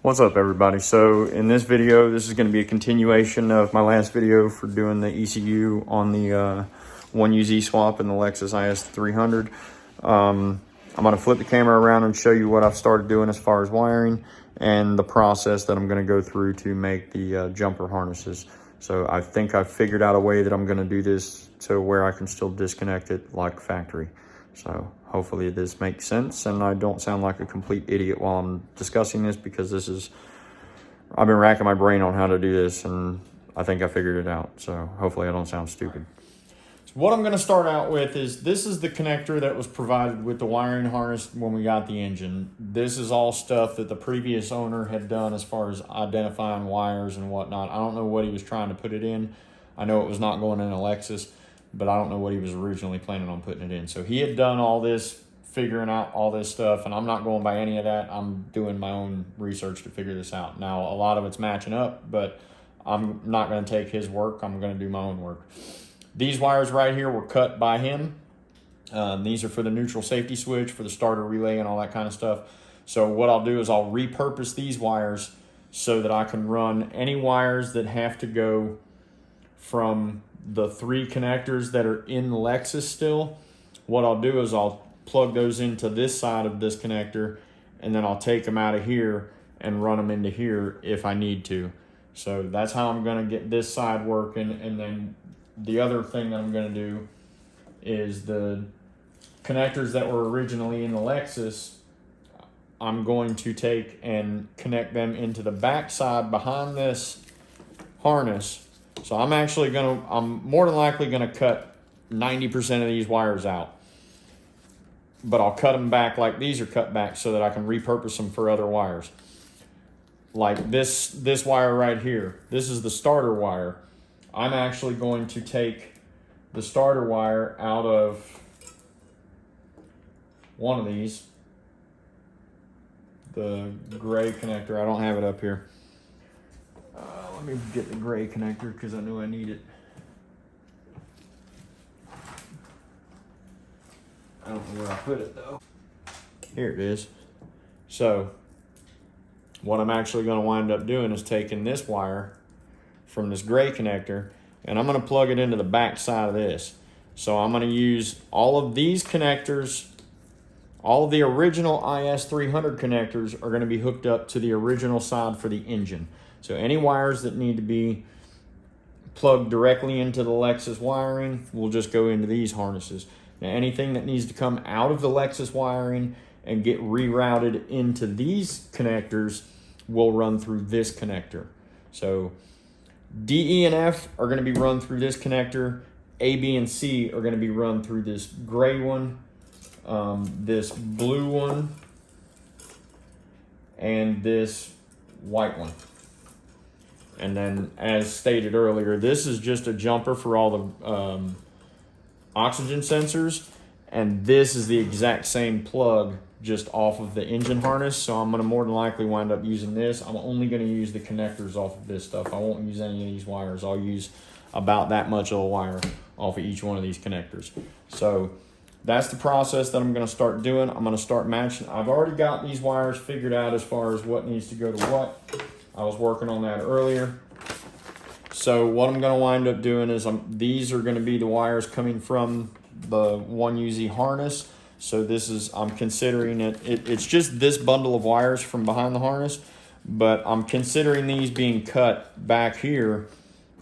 What's up, everybody? So in this video, this is going to be a continuation of my last video for doing the ECU on the 1UZ swap in the Lexus IS300. I'm going to flip the camera around and show you what I've started doing as far as wiring and the process that I'm going to go through to make the jumper harnesses. So I think I've figured out a way that I'm going to do this to where I can still disconnect it like factory. So hopefully this makes sense and I don't sound like a complete idiot while I'm discussing this, because I've been racking my brain on how to do this and I think I figured it out. So hopefully I don't sound stupid. So what I'm gonna start out with is, this is the connector that was provided with the wiring harness when we got the engine. This is all stuff that the previous owner had done as far as identifying wires and whatnot. I don't know what he was trying to put it in. I know it was not going in a Lexus, but I don't know what he was originally planning on putting it in. So he had done all this, figuring out all this stuff, and I'm not going by any of that. I'm doing my own research to figure this out. Now, a lot of it's matching up, but I'm not going to take his work. I'm going to do my own work. These wires right here were cut by him. These are for the neutral safety switch, for the starter relay and all that kind of stuff. So what I'll do is I'll repurpose these wires so that I can run any wires that have to go from the 3 connectors that are in the Lexus still. What I'll do is I'll plug those into this side of this connector, and then I'll take them out of here and run them into here if I need to. So that's how I'm going to get this side working. And then the other thing that I'm going to do is the connectors that were originally in the Lexus, I'm going to take and connect them into the back side behind this harness. So I'm more than likely gonna cut 90% of these wires out, but I'll cut them back like these are cut back so that I can repurpose them for other wires. Like this wire right here, this is the starter wire. I'm actually going to take the starter wire out of one of these, the gray connector. I don't have it up here. Let me get the gray connector because I know I need it. I don't know where I put it though. Here it is. So what I'm actually going to wind up doing is taking this wire from this gray connector and I'm going to plug it into the back side of this. So I'm going to use all of these connectors. All of the original IS300 connectors are going to be hooked up to the original side for the engine. So any wires that need to be plugged directly into the Lexus wiring will just go into these harnesses. Now anything that needs to come out of the Lexus wiring and get rerouted into these connectors will run through this connector. So D, E, and F are going to be run through this connector. A, B, and C are going to be run through this gray one, this blue one, and this white one. And then, as stated earlier, this is just a jumper for all the oxygen sensors. And this is the exact same plug just off of the engine harness. So I'm going to more than likely wind up using this. I'm only going to use the connectors off of this stuff. I won't use any of these wires. I'll use about that much of a wire off of each one of these connectors. So that's the process that I'm going to start doing. I'm going to start matching. I've already got these wires figured out as far as what needs to go to what. I was working on that earlier. So what I'm going to wind up doing is these are going to be the wires coming from the 1UZ harness. So this is, I'm considering it's just this bundle of wires from behind the harness, but I'm considering these being cut back here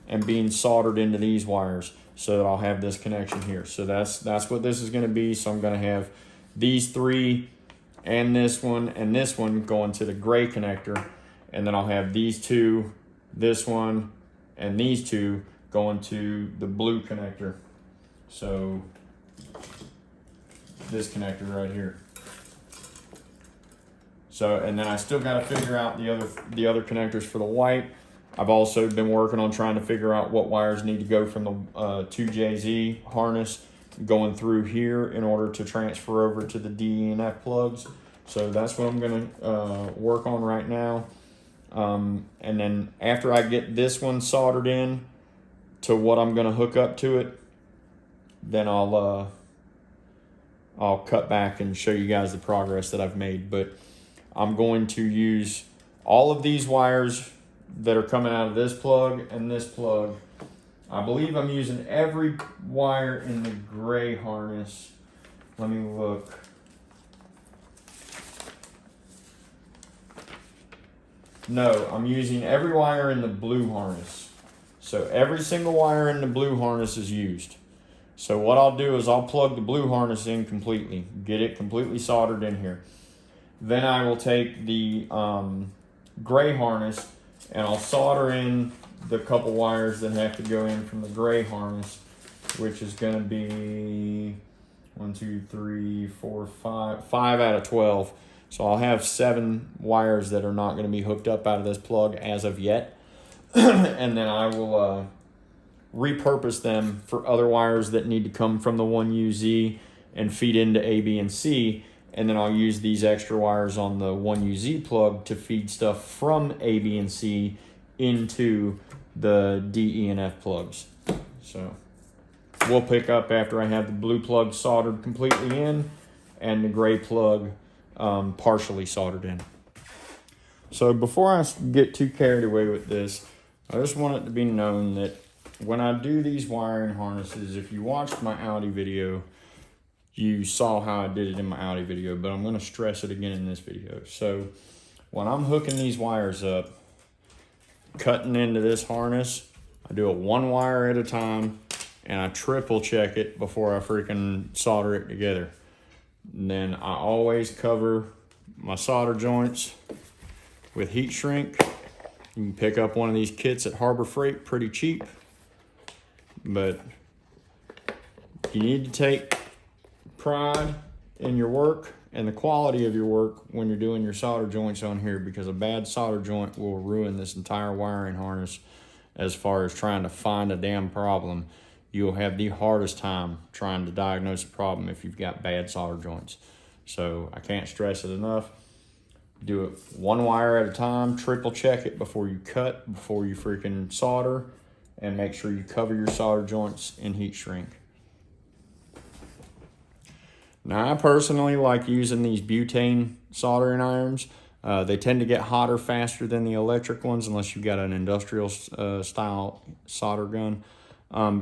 and being soldered into these wires so that I'll have this connection here. So that's what this is going to be. So I'm going to have these 3 and this one going to the gray connector. And then I'll have these 2, this one, and these 2 going to the blue connector. So this connector right here. So, and then I still got to figure out the other connectors for the white. I've also been working on trying to figure out what wires need to go from the 2JZ harness going through here in order to transfer over to the D, E, and F plugs. So that's what I'm going to work on right now. And then after I get this one soldered in to what I'm going to hook up to it, then I'll cut back and show you guys the progress that I've made. But I'm going to use all of these wires that are coming out of this plug and this plug, I believe I'm using every wire in the gray harness. Let me look. No, I'm using every wire in the blue harness. So every single wire in the blue harness is used. So what I'll do is I'll plug the blue harness in completely, get it completely soldered in here. Then I will take the gray harness and I'll solder in the couple wires that have to go in from the gray harness, which is going to be 5 out of 12. So I'll have 7 wires that are not going to be hooked up out of this plug as of yet. And then I will repurpose them for other wires that need to come from the 1UZ and feed into A, B, and C. And then I'll use these extra wires on the 1UZ plug to feed stuff from A, B, and C into the D, E, and F plugs. So we'll pick up after I have the blue plug soldered completely in and the gray plug partially soldered in. So before I get too carried away with this, I just want it to be known that when I do these wiring harnesses, if you watched my Audi video, you saw how I did it in my Audi video, but I'm going to stress it again in this video. So when I'm hooking these wires up, cutting into this harness, I do it 1 wire at a time, and I triple check it before I freaking solder it together. And then I always cover my solder joints with heat shrink. You can pick up one of these kits at Harbor Freight, pretty cheap. But you need to take pride in your work and the quality of your work when you're doing your solder joints on here, because a bad solder joint will ruin this entire wiring harness. As far as trying to find a damn problem, you'll have the hardest time trying to diagnose a problem if you've got bad solder joints. So I can't stress it enough. Do it 1 wire at a time, triple check it before you cut, before you freaking solder, and make sure you cover your solder joints in heat shrink. Now, I personally like using these butane soldering irons. They tend to get hotter faster than the electric ones unless you've got an industrial style solder gun.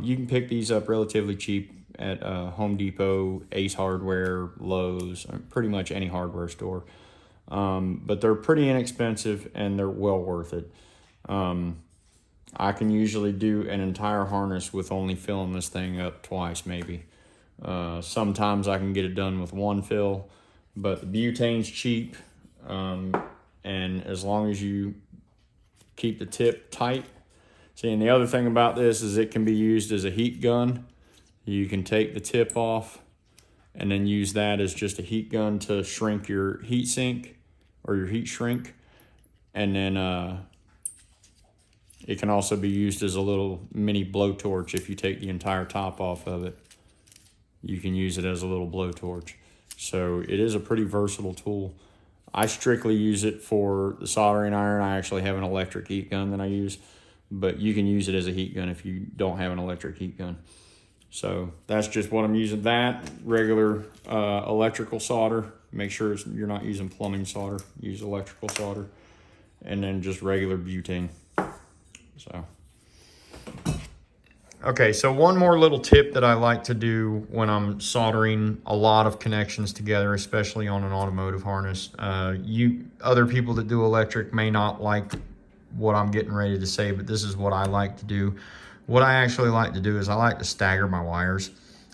You can pick these up relatively cheap at Home Depot, Ace Hardware, Lowe's, pretty much any hardware store. But they're pretty inexpensive and they're well worth it. I can usually do an entire harness with only filling this thing up twice, maybe. Sometimes I can get it done with 1 fill, but the butane's cheap. And as long as you keep the tip tight. See, and the other thing about this is it can be used as a heat gun. You can take the tip off and then use that as just a heat gun to shrink your heat sink or your heat shrink. And then it can also be used as a little mini blowtorch. If you take the entire top off of it, you can use it as a little blowtorch. So it is a pretty versatile tool. I strictly use it for the soldering iron. I actually have an electric heat gun that I use, but you can use it as a heat gun if you don't have an electric heat gun. So that's just what I'm using. That regular electrical solder. Make sure you're not using plumbing solder. Use electrical solder, and then just regular butane. So, okay, so one more little tip that I like to do when I'm soldering a lot of connections together, especially on an automotive harness. Other people that do electric may not like what I'm getting ready to say, but this is what I like to do. What I actually like to do is I like to stagger my wires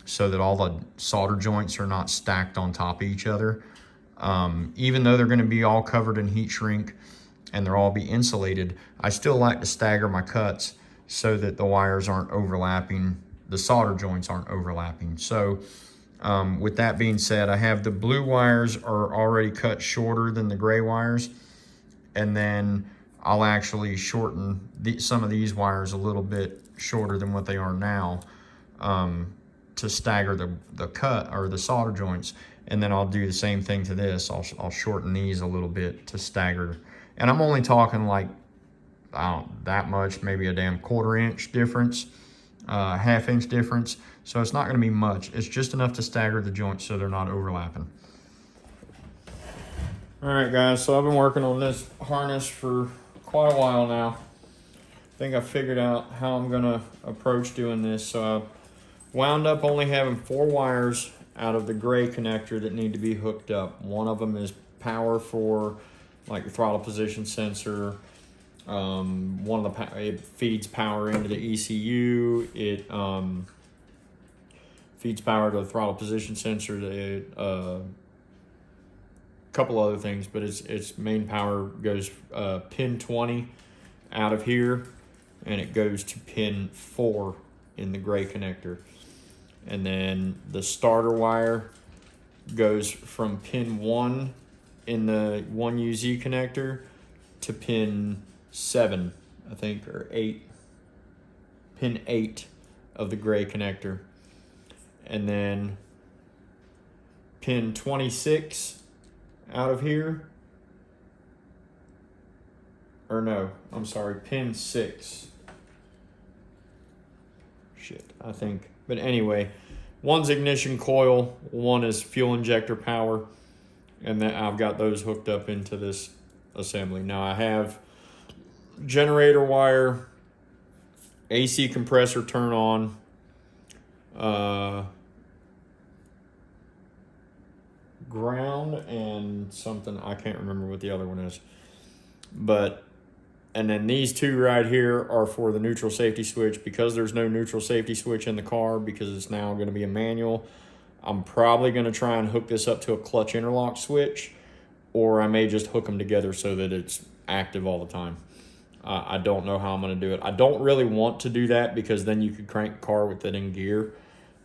so that all the solder joints are not stacked on top of each other. Even though they're going to be all covered in heat shrink and they'll all be insulated, I still like to stagger my cuts so that the wires aren't overlapping, the solder joints aren't overlapping. So with that being said, I have the blue wires are already cut shorter than the gray wires, and then I'll actually shorten some of these wires a little bit shorter than what they are now to stagger the cut or the solder joints. And then I'll do the same thing to this. I'll shorten these a little bit to stagger. And I'm only talking like, I don't that much, maybe a damn 1/4 inch difference, 1/2 inch difference. So it's not going to be much. It's just enough to stagger the joints so they're not overlapping. All right, guys, so I've been working on this harness for quite a while now. I think I figured out how I'm gonna approach doing this. So I wound up only having 4 wires out of the gray connector that need to be hooked up. One of them is power for like the throttle position sensor. One of the it feeds power into the ECU. It feeds power to the throttle position sensor. A couple other things, but its main power goes pin 20 out of here, and it goes to pin 4 in the gray connector. And then the starter wire goes from pin 1 in the 1UZ connector to pin 7, I think, or 8, pin 8 of the gray connector. And then pin 26 out of here, or no, I'm sorry, pin 6. Shit, I think. But anyway, one's ignition coil, one is fuel injector power, and then I've got those hooked up into this assembly. Now I have generator wire, AC compressor turn on, ground, and something, I can't remember what the other one is. But, and then these two right here are for the neutral safety switch. Because there's no neutral safety switch in the car, because it's now going to be a manual, I'm probably going to try and hook this up to a clutch interlock switch, or I may just hook them together so that it's active all the time. I don't know how I'm going to do it. I don't really want to do that because then you could crank the car with it in gear.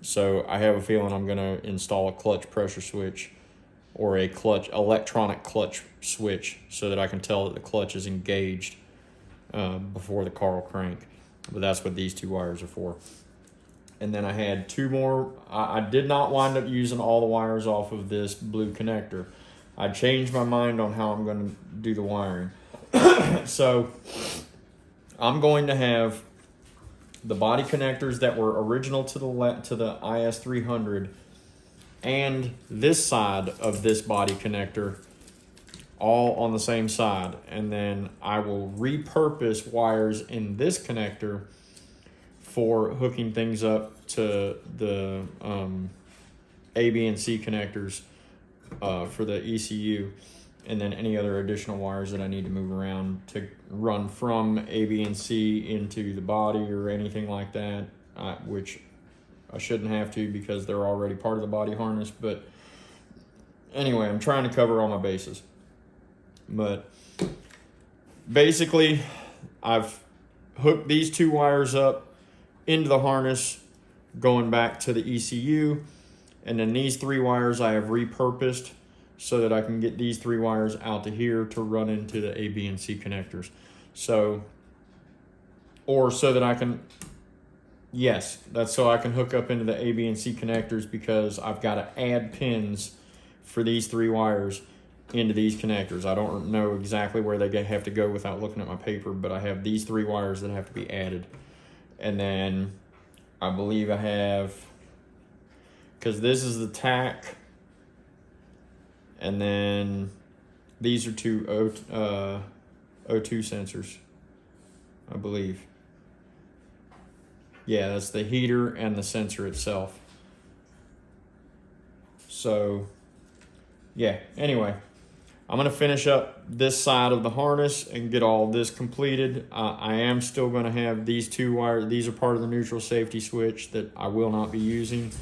So I have a feeling I'm going to install a clutch pressure switch or a electronic clutch switch so that I can tell that the clutch is engaged before the car will crank. But that's what these 2 wires are for. And then I had 2 more. I did not wind up using all the wires off of this blue connector. I changed my mind on how I'm going to do the wiring. So I'm going to have the body connectors that were original to the IS300 and this side of this body connector all on the same side. And then I will repurpose wires in this connector for hooking things up to the A, B, and C connectors for the ECU, and then any other additional wires that I need to move around to run from A, B, and C into the body or anything like that, which I shouldn't have to because they're already part of the body harness. But anyway, I'm trying to cover all my bases. But basically, I've hooked these 2 wires up into the harness going back to the ECU, and then these 3 wires I have repurposed so that I can get these 3 wires out to here to run into the A, B, and C connectors. So, or so that I can, yes, that's so I can hook up into the A, B, and C connectors, because I've got to add pins for these 3 wires into these connectors. I don't know exactly where they have to go without looking at my paper, but I have these 3 wires that have to be added. And then I believe I have, because this is the tack, and then these are 2 O2 sensors, I believe. Yeah, that's the heater and the sensor itself. So, yeah, anyway, I'm going to finish up this side of the harness and get all this completed. I am still going to have these 2 wires. These are part of the neutral safety switch that I will not be using.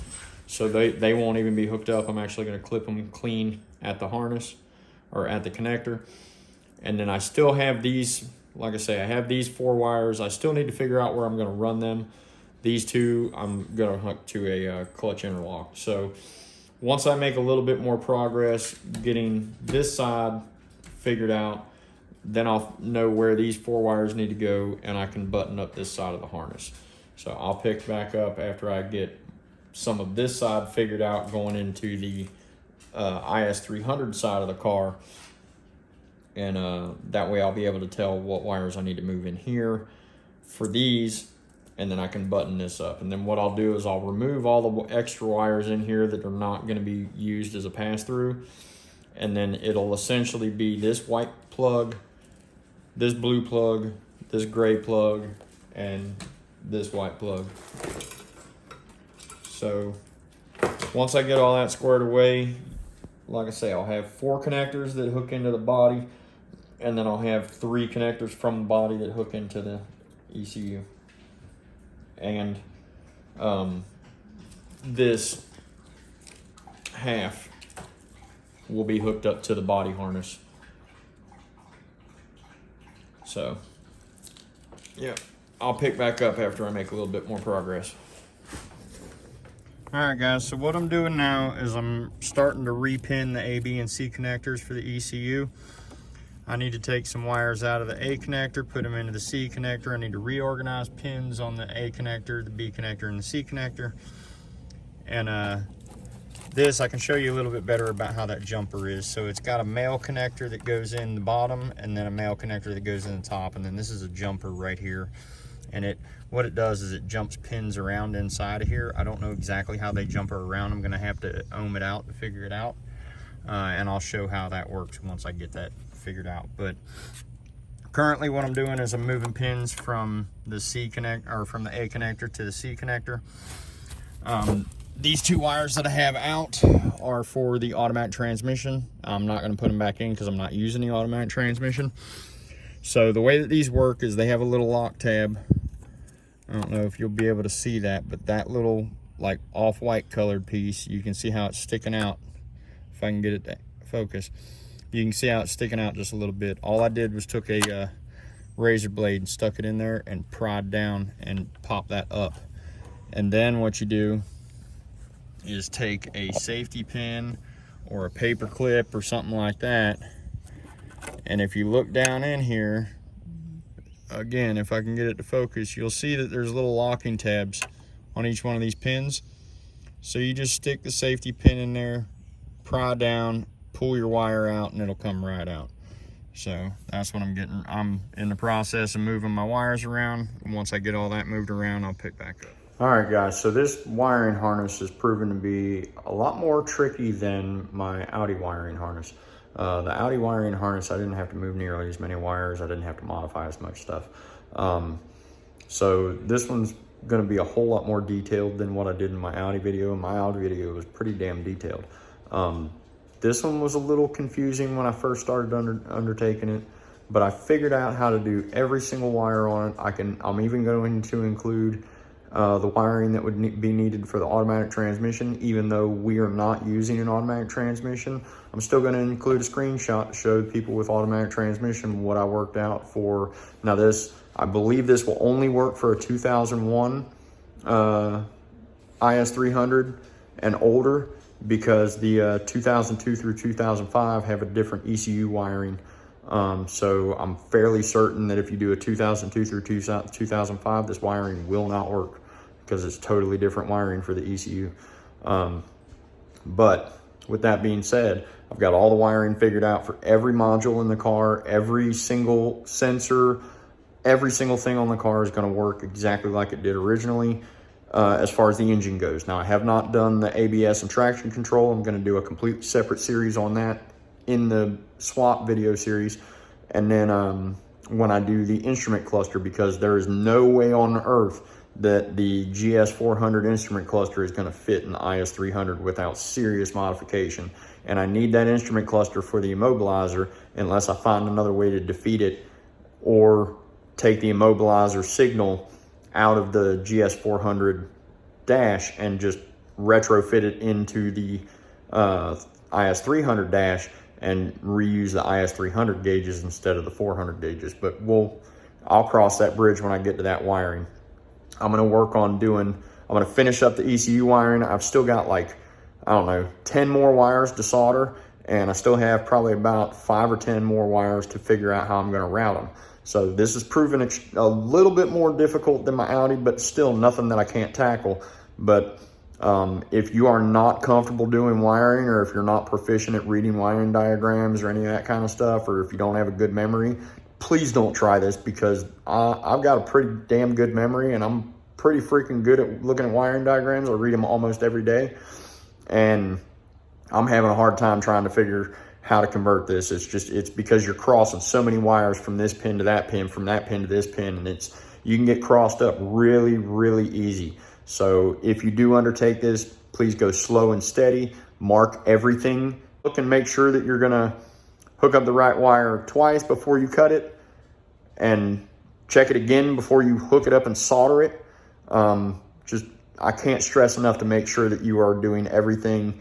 So they won't even be hooked up. I'm actually going to clip them clean at the harness or at the connector. And then I still have these, like I say, I have these 4 wires. I still need to figure out where I'm going to run them. These 2, I'm going to hook to a clutch interlock. So once I make a little bit more progress getting this side figured out, then I'll know where these 4 wires need to go, and I can button up this side of the harness. So I'll pick back up after I get some of this side figured out going into the IS300 side of the car, and that way I'll be able to tell what wires I need to move in here for these, and then I can button this up. And then what I'll do is I'll remove all the extra wires in here that are not going to be used as a pass-through, and then it'll essentially be this white plug, this blue plug, this gray plug, and this white plug. So once I get all that squared away, like I say, I'll have 4 connectors that hook into the body, and then I'll have 3 connectors from the body that hook into the ECU. And this half will be hooked up to the body harness. So, yeah, I'll pick back up after I make a little bit more progress. All right, guys, so what I'm doing now is I'm starting to repin the A, B, and C connectors for the ECU. I need to take some wires out of the A connector, put them into the C connector. I need to reorganize pins on the A connector, the B connector, and the C connector. And this, I can show you a little bit better about how that jumper is. So it's got a male connector that goes in the bottom, and then a male connector that goes in the top, and then this is a jumper right here. And what it does is it jumps pins around inside of here. I don't know exactly how they jumper around. I'm gonna have to ohm it out to figure it out. And I'll show how that works once I get that figured out. But currently what I'm doing is I'm moving pins from the from the A connector to the C connector. These 2 wires that I have out are for the automatic transmission. I'm not gonna put them back in because I'm not using the automatic transmission. So the way that these work is they have a little lock tab. I don't know if you'll be able to see that, but that little like off-white colored piece, you can see how it's sticking out. If I can get it to focus, you can see how it's sticking out just a little bit. All I did was took a razor blade and stuck it in there and pried down and popped that up. And then what you do is take a safety pin or a paper clip or something like that, and if you look down in here, again, if I can get it to focus, you'll see that there's little locking tabs on each one of these pins. So you just stick the safety pin in there, pry down, pull your wire out, and it'll come right out. So that's what I'm getting. I'm in the process of moving my wires around, and once I get all that moved around, I'll pick back up. All right, guys, so this wiring harness has proven to be a lot more tricky than my Audi wiring harness. The Audi wiring harness, I didn't have to move nearly as many wires. I didn't have to modify as much stuff. So this one's gonna be a whole lot more detailed than what I did in my Audi video. My Audi video was pretty damn detailed. This one was a little confusing when I first started undertaking it, but I figured out how to do every single wire on it. I'm even going to include the wiring that would be needed for the automatic transmission. Even though we are not using an automatic transmission, I'm still going to include a screenshot to show people with automatic transmission what I worked out for. Now this, I believe this will only work for a 2001 IS300 and older, because the 2002 through 2005 have a different ECU wiring. So I'm fairly certain that if you do a 2002 through 2005, this wiring will not work, because it's totally different wiring for the ECU. But with that being said, I've got all the wiring figured out for every module in the car. Every single sensor, every single thing on the car is going to work exactly like it did originally, as far as the engine goes. Now, I have not done the ABS and traction control. I'm going to do a complete separate series on that in the swap video series. And then when I do the instrument cluster, because there is no way on earth that the GS400 instrument cluster is going to fit in the IS300 without serious modification. And I need that instrument cluster for the immobilizer, unless I find another way to defeat it or take the immobilizer signal out of the GS400 dash and just retrofit it into the IS300 dash and reuse the IS300 gauges instead of the 400 gauges. But I'll cross that bridge when I get to that wiring. I'm going to work on I'm going to finish up the ECU wiring. I've still got like, I don't know, 10 more wires to solder, and I still have probably about 5 or 10 more wires to figure out how I'm going to route them. So this has proven a little bit more difficult than my Audi, but still nothing that I can't tackle. But if you are not comfortable doing wiring, or if you're not proficient at reading wiring diagrams or any of that kind of stuff, or if you don't have a good memory, please don't try this, because I've got a pretty damn good memory, and I'm pretty freaking good at looking at wiring diagrams. I read them almost every day, and I'm having a hard time trying to figure how to convert this. It's because you're crossing so many wires from this pin to that pin, from that pin to this pin, and you can get crossed up really, really easy. So if you do undertake this, please go slow and steady. Mark everything. Look and make sure that you're gonna hook up the right wire twice before you cut it, and check it again before you hook it up and solder it. I can't stress enough to make sure that you are doing everything,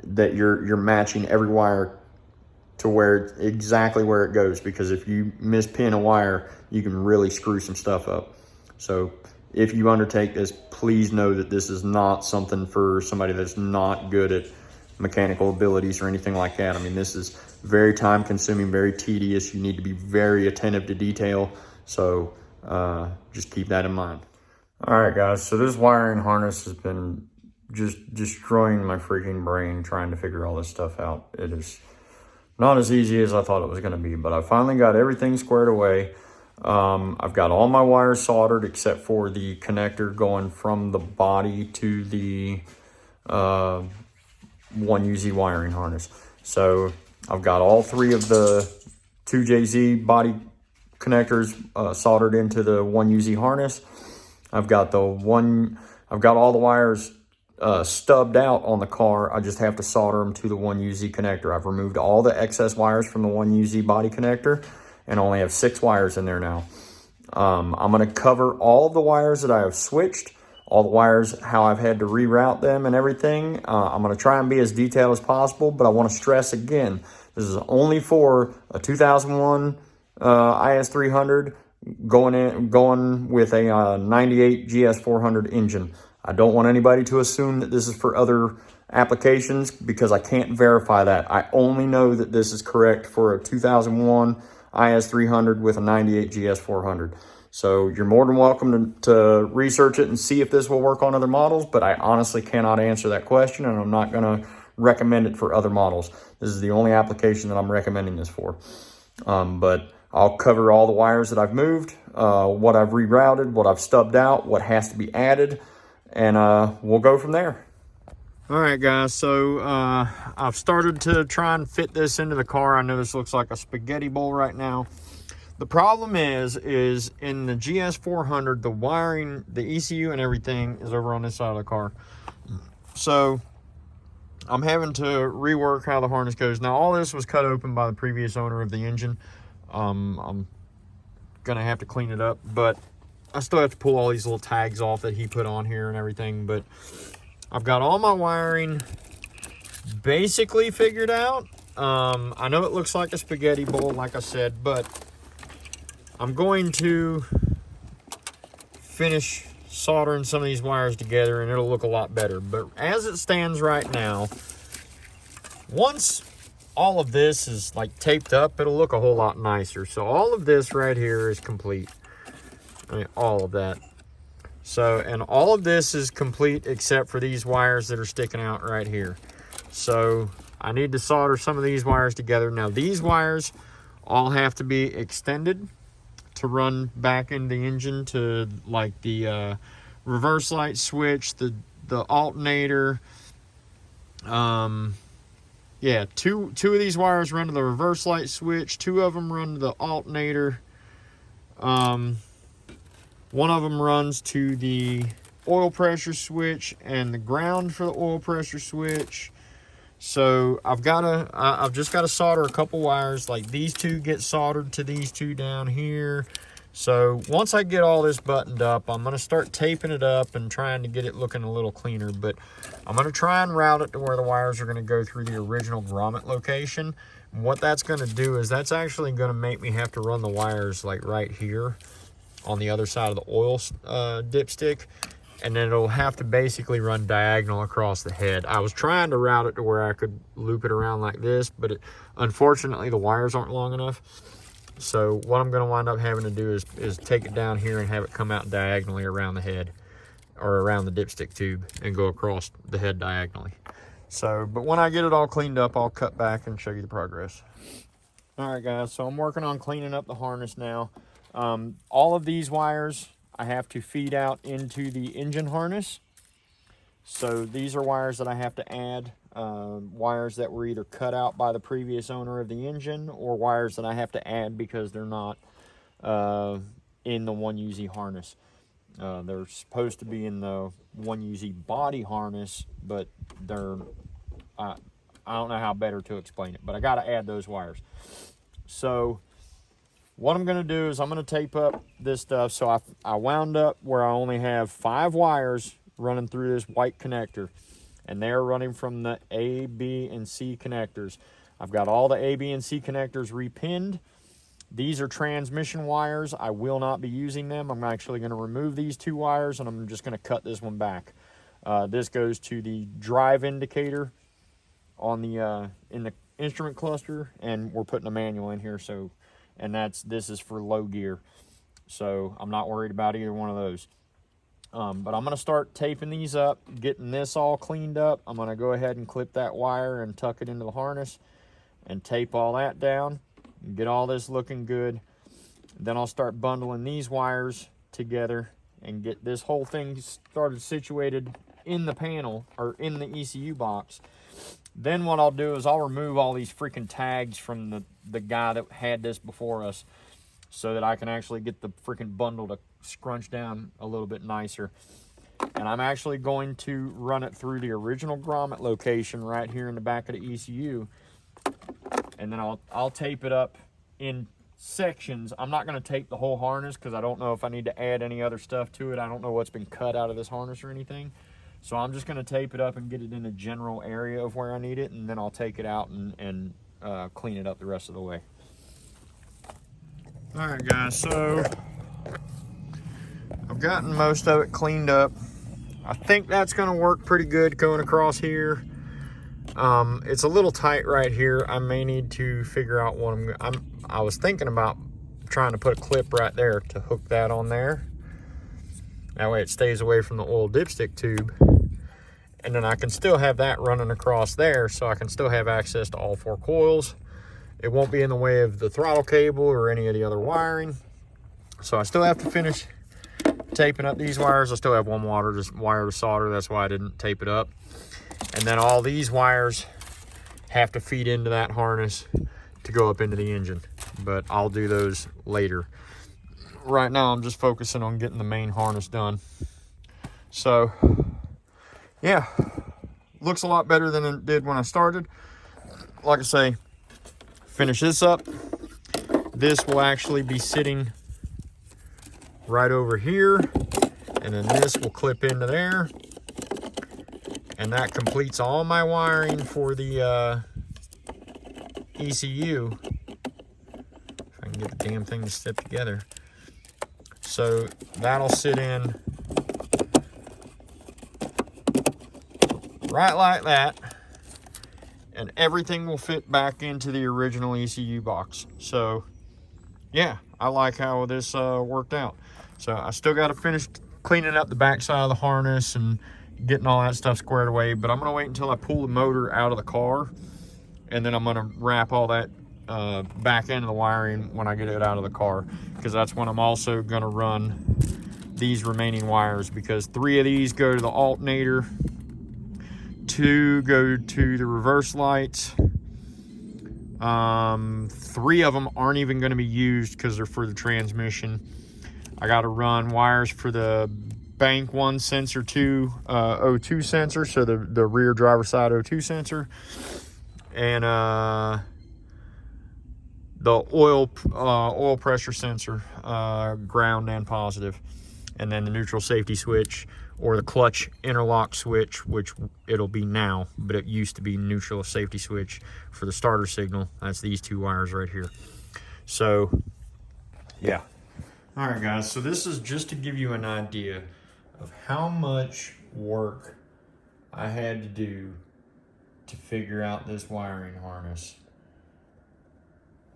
that you're matching every wire to exactly where it goes, because if you mispin a wire, you can really screw some stuff up. So if you undertake this, please know that this is not something for somebody that's not good at mechanical abilities or anything like that. I mean, this is very time consuming, very tedious. You need to be very attentive to detail. So just keep that in mind. All right, guys, so this wiring harness has been just destroying my freaking brain trying to figure all this stuff out. It is not as easy as I thought it was going to be, but I finally got everything squared away. I've got all my wires soldered except for the connector going from the body to the 1UZ wiring harness. So I've got all three of the 2JZ body connectors soldered into the 1UZ harness. I've got all the wires stubbed out on the car. I just have to solder them to the 1UZ connector. I've removed all the excess wires from the 1UZ body connector and only have 6 wires in there now. I'm going to cover all of the wires that I have switched, all the wires, how I've had to reroute them and everything. I'm going to try and be as detailed as possible, but I want to stress again, this is only for a 2001 IS300 going with a 98 GS400 engine. I don't want anybody to assume that this is for other applications, because I can't verify that. I only know that this is correct for a 2001 IS300 with a 98 GS400. So you're more than welcome to research it and see if this will work on other models, but I honestly cannot answer that question, and I'm not going to recommend it for other models. This is the only application that I'm recommending this for. But I'll cover all the wires that I've moved, what I've rerouted, what I've stubbed out, what has to be added, and we'll go from there. All right, guys, so I've started to try and fit this into the car. I know this looks like a spaghetti bowl right now. The problem is in the GS400, the wiring, the ECU and everything is over on this side of the car. So I'm having to rework how the harness goes. Now, all this was cut open by the previous owner of the engine. I'm gonna have to clean it up, but I still have to pull all these little tags off that he put on here and everything. But I've got all my wiring basically figured out. I know it looks like a spaghetti bowl, like I said, but I'm going to finish soldering some of these wires together and it'll look a lot better. But as it stands right now, once all of this is like taped up, it'll look a whole lot nicer. So all of this right here is complete. I mean, all of that. So, and all of this is complete except for these wires that are sticking out right here. So I need to solder some of these wires together. Now these wires all have to be extended to run back in the engine to like the reverse light switch, the alternator. Yeah, two of these wires run to the reverse light switch, 2 of them run to the alternator. One of them runs to the oil pressure switch and the ground for the oil pressure switch. So I've just got to solder a couple wires, like these 2 get soldered to these 2 down here. So once I get all this buttoned up, I'm going to start taping it up and trying to get it looking a little cleaner. But I'm going to try and route it to where the wires are going to go through the original grommet location. And what that's going to do is that's actually going to make me have to run the wires like right here on the other side of the oil dipstick. And then it'll have to basically run diagonal across the head. I was trying to route it to where I could loop it around like this, but unfortunately the wires aren't long enough. So what I'm going to wind up having to do is take it down here and have it come out diagonally around the head, or around the dipstick tube, and go across the head diagonally. So, but when I get it all cleaned up, I'll cut back and show you the progress. All right, guys, so I'm working on cleaning up the harness now. All of these wires I have to feed out into the engine harness. So these are wires that I have to add, wires that were either cut out by the previous owner of the engine, or wires that I have to add because they're not in the 1UZ harness. They're supposed to be in the 1UZ body harness, but they're, I don't know how better to explain it, but I got to add those wires. So what I'm going to do is I'm going to tape up this stuff. So I wound up where I only have 5 wires running through this white connector, and they're running from the A, B, and C connectors. I've got all the A, B, and C connectors repinned. These are transmission wires. I will not be using them. I'm actually going to remove these 2 wires, and I'm just going to cut this one back. This goes to the drive indicator on the in the instrument cluster, and we're putting a manual in here. So, and this is for low gear. So I'm not worried about either one of those. But I'm going to start taping these up, getting this all cleaned up. I'm going to go ahead and clip that wire and tuck it into the harness and tape all that down and get all this looking good. Then I'll start bundling these wires together and get this whole thing started situated in the panel or in the ECU box. Then what I'll do is I'll remove all these freaking tags from the guy that had this before us, so that I can actually get the freaking bundle to scrunch down a little bit nicer. And I'm actually going to run it through the original grommet location right here in the back of the ECU. And then I'll tape it up in sections. I'm not going to tape the whole harness because I don't know if I need to add any other stuff to it. I don't know what's been cut out of this harness or anything. So I'm just going to tape it up and get it in a general area of where I need it. And then I'll take it out and clean it up the rest of the way. All right, guys, so I've gotten most of it cleaned up. I think that's going to work pretty good going across here. It's a little tight right here. I may need to figure out what I was thinking about trying to put a clip right there to hook that on there. That way it stays away from the oil dipstick tube. And then I can still have that running across there, so I can still have access to all 4 coils. It won't be in the way of the throttle cable or any of the other wiring. So I still have to finish taping up these wires. I still have one wire to solder. That's why I didn't tape it up. And then all these wires have to feed into that harness to go up into the engine. But I'll do those later. Right now I'm just focusing on getting the main harness done. So yeah, looks a lot better than it did when I started. Like I say, finish this up. This will actually be sitting right over here, and then this will clip into there, and that completes all my wiring for the ECU. If I can get the damn thing to step together. So that'll sit in right like that, and everything will fit back into the original ECU box. So yeah, I like how this worked out. So I still got to finish cleaning up the back side of the harness and getting all that stuff squared away, but I'm going to wait until I pull the motor out of the car, and then I'm going to wrap all that back end of the wiring when I get it out of the car, because that's when I'm also going to run these remaining wires, because 3 of these go to the alternator, 2 go to the reverse lights, 3 of them aren't even going to be used because they're for the transmission. I got to run wires for the bank 1 sensor 2 O2 sensor, so the rear driver side O2 sensor, and the oil pressure sensor, ground and positive, and then the neutral safety switch, or the clutch interlock switch, which it'll be now, but it used to be neutral safety switch for the starter signal. That's these 2 wires right here. So yeah. All right, guys, so this is just to give you an idea of how much work I had to do to figure out this wiring harness.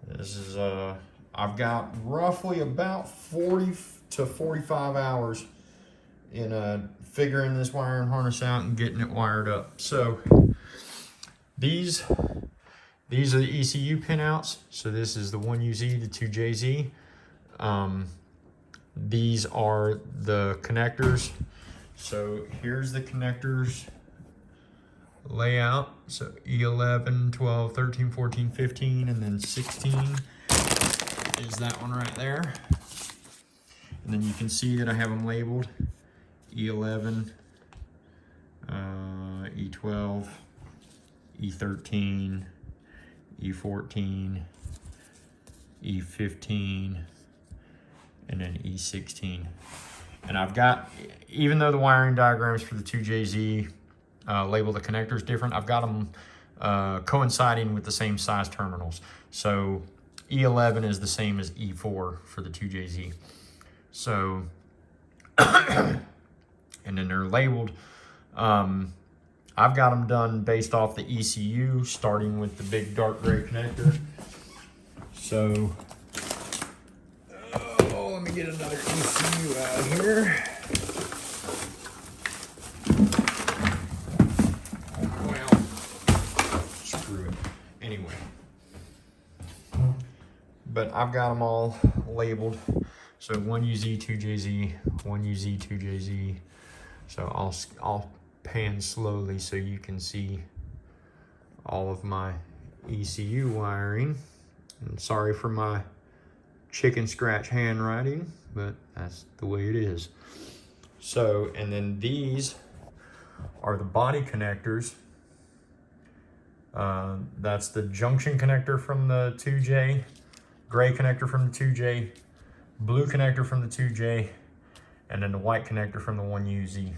This is I've got roughly about 40 to 45 hours in figuring this wiring harness out and getting it wired up. So these are the ECU pinouts. So this is the 1UZ, the 2JZ. These are the connectors. So here's the connectors layout. So E11, 12, 13, 14, 15, and then 16 is that one right there. And then you can see that I have them labeled E11, E12, E13, E14, E15, and then E16. And I've got, even though the wiring diagrams for the 2JZ label the connectors different, I've got them coinciding with the same size terminals. So E11 is the same as E4 for the 2JZ. So, and then they're labeled. I've got them done based off the ECU, starting with the big dark gray connector. So, oh, let me get another ECU out of here. Well, screw it. Anyway. But I've got them all labeled. So 1UZ, 2JZ, 1UZ, 2JZ. So I'll pan slowly so you can see all of my ECU wiring. And sorry for my chicken scratch handwriting, but that's the way it is. So, and then these are the body connectors. That's the junction connector from the 2J, gray connector from the 2J, blue connector from the 2J, and then the white connector from the 1UZ.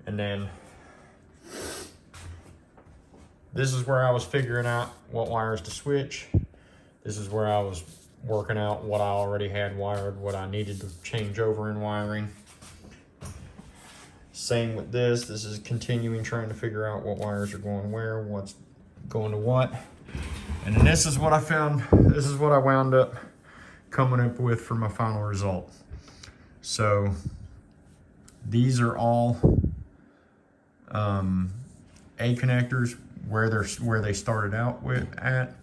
And then this is where I was figuring out what wires to switch. This is where I was working out what I already had wired, what I needed to change over in wiring. Same with this. This is continuing trying to figure out what wires are going where, what's going to what. And then this is what I found. This is what I wound up coming up with for my final result. So these are all A connectors, where they started out with at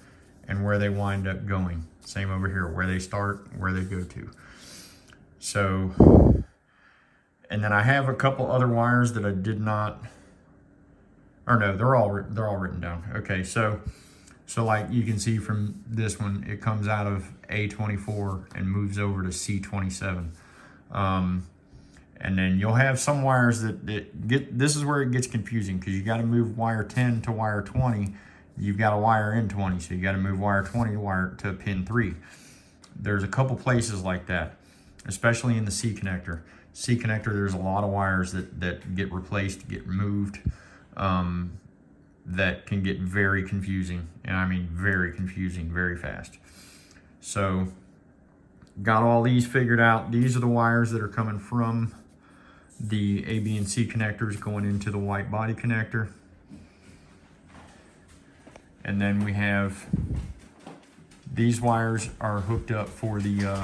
and where they wind up going. Same over here, where they start, where they go to. So, and then I have a couple other wires that I did not, or no, they're all written down. Okay, so like you can see from this one, it comes out of A24 and moves over to C27. And then you'll have some wires that get, this is where it gets confusing, because you got to move wire 10 to wire 20. You've got a wire in 20, so you got to move wire 20 to pin 3. There's a couple places like that, especially in the C connector. C connector, there's a lot of wires that get replaced, get moved, that can get very confusing. And I mean very confusing, very fast. So got all these figured out. These are the wires that are coming from the A, B, and C connectors going into the white body connector. And then we have these wires are hooked up for the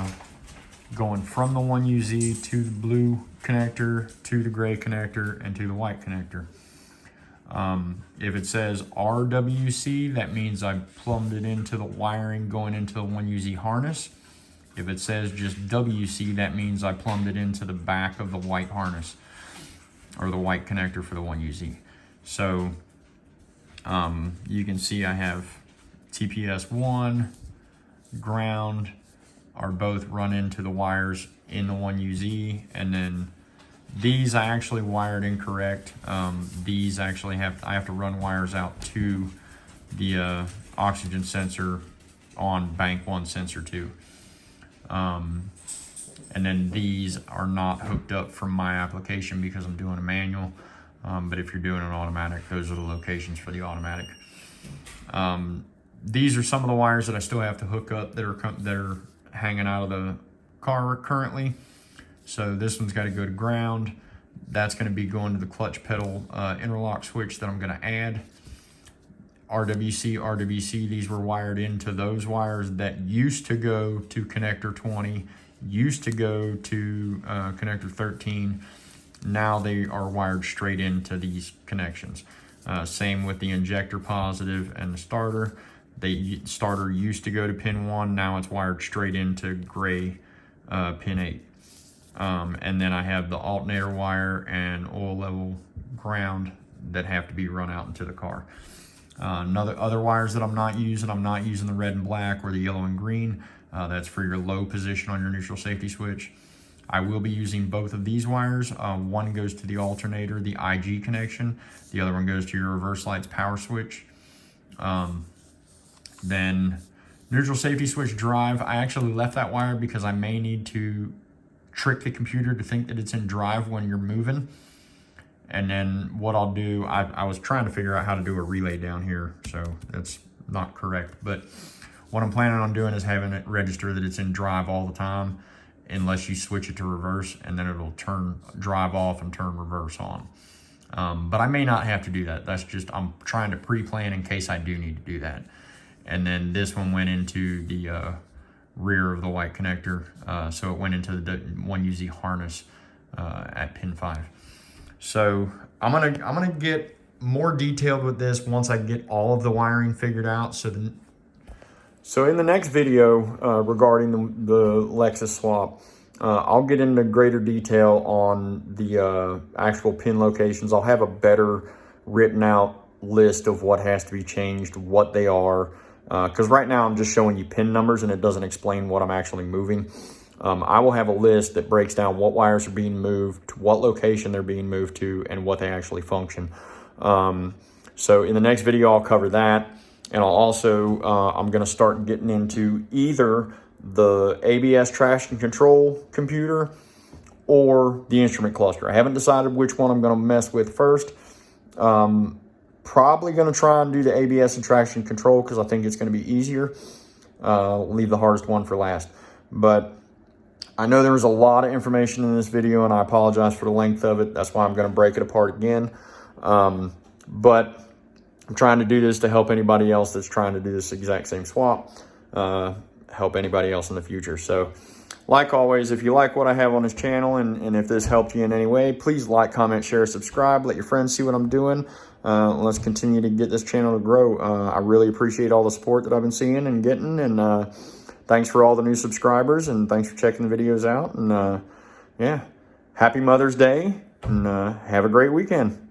going from the 1UZ to the blue connector, to the gray connector, and to the white connector. If it says RWC, that means I plumbed it into the wiring going into the 1UZ harness. If it says just WC, that means I plumbed it into the back of the white harness, or the white connector for the 1UZ. So you can see I have TPS1, ground are both run into the wires in the 1UZ, and then these I actually wired incorrect. These actually I have to run wires out to the oxygen sensor on bank 1 sensor 2. And then these are not hooked up from my application because I'm doing a manual. But if you're doing an automatic, those are the locations for the automatic. These are some of the wires that I still have to hook up that are hanging out of the car currently. So this one's got to go to ground. That's going to be going to the clutch pedal interlock switch that I'm going to add. RWC, these were wired into those wires that used to go to connector 20, used to go to connector 13. Now they are wired straight into these connections. Same with the injector positive and the starter. The starter used to go to pin 1, now it's wired straight into gray pin 8. And then I have the alternator wire and oil level ground that have to be run out into the car. Other wires that I'm not using the red and black or the yellow and green. That's for your low position on your neutral safety switch. I will be using both of these wires. One goes to the alternator, the IG connection. The other one goes to your reverse lights power switch. Then neutral safety switch drive, I actually left that wire because I may need to trick the computer to think that it's in drive when you're moving. And then what I'll do, I was trying to figure out how to do a relay down here, so that's not correct. But what I'm planning on doing is having it register that it's in drive all the time, unless you switch it to reverse, and then it'll turn drive off and turn reverse on. But I may not have to do that. That's just, I'm trying to pre-plan in case I do need to do that. And then this one went into the rear of the white connector, so it went into the 1UZ harness at pin 5. So I'm gonna get more detailed with this once I get all of the wiring figured out. So in the next video regarding the Lexus swap, I'll get into greater detail on the actual pin locations. I'll have a better written out list of what has to be changed, what they are, because right now I'm just showing you pin numbers and it doesn't explain what I'm actually moving. I will have a list that breaks down what wires are being moved, what location they're being moved to, and what they actually function. So in the next video, I'll cover that. And I'll also, I'm going to start getting into either the ABS traction control computer or the instrument cluster. I haven't decided which one I'm going to mess with first. Probably going to try and do the ABS and traction control because I think it's going to be easier. Leave the hardest one for last. But I know there was a lot of information in this video, and I apologize for the length of it. That's why I'm going to break it apart again. But I'm trying to do this to help anybody else that's trying to do this exact same swap, help anybody else in the future. So like always, if you like what I have on this channel and if this helped you in any way, please like, comment, share, subscribe, let your friends see what I'm doing. Let's continue to get this channel to grow. I really appreciate all the support that I've been seeing and getting, and thanks for all the new subscribers, and thanks for checking the videos out. And yeah, happy Mother's Day, and have a great weekend.